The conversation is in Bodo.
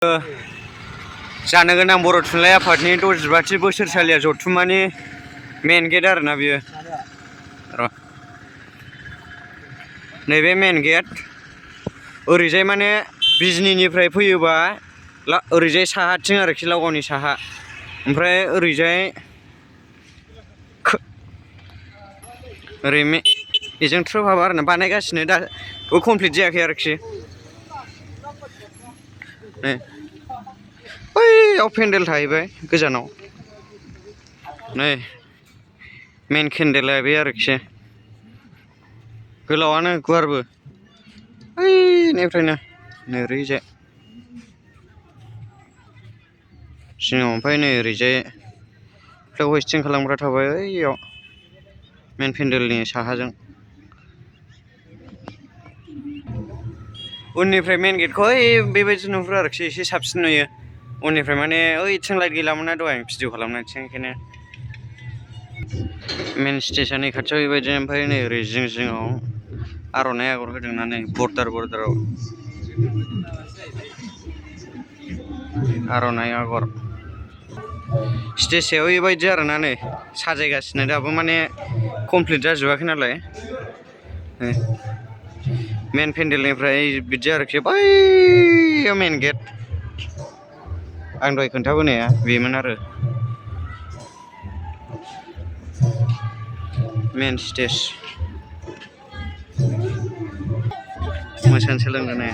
जानो गोनां बर' थुनलाइ आफादनि 65थि बोसोरसालिया जथुम्मानि मेन गेट आरोना बियो र' नैबे मेन गेट ओरैजाय माने बिजनीनिफ्राय फैयोबा ओरैजाय साहाथिं आरोखि लावगावनि साहा ओमफ्राय ओरैजाय ओरै बेजों ट्रुप हाबा आरोना बानायगासिनो दा कमप्लिट जायाखै आरोखि नै बैयाव पेन्डेल थाहैबाय गोजानाव नै मेन केन्डेला बे आरोखि गोलावानो गुवारबो बैनिफ्रायनो नै ओरैजाय सिङाव ओमफ्राय नै ओरैजाय फ्लेग हइस्टिं खालामग्रा थाबाय ओइयाव मेन पेन्डेलनि साहाजों उननिफ्राय मेन गेटखौ ओइ बेबायदि नुहुरो आरोखि एसे साबसिन नुयो उननिफ्राय माने ओइथिं लाइट गैलामोन ना दहाय भिडिअ खालामनायथिं ओंखायनो मेन स्टेसननि खाथियाव बेबायदिनो ओमफ्राय नै ओरै जिं जिङाव आर'नाइ आगर होदोंना नै बर्डाराव आर'नाइ आगर स्टेजआव बेबायदि आरोना नै साजायगासिनो दाबो माने कमप्लिट जाजोबाखै नालाय मेन पेन्डेलनिफ्राय बिदि आरोखि बैयाव मेन गेट आं दहाय खोन्थाबोनाया बेमोन आरो मेन स्टेज मोसानो सोलोंदों ने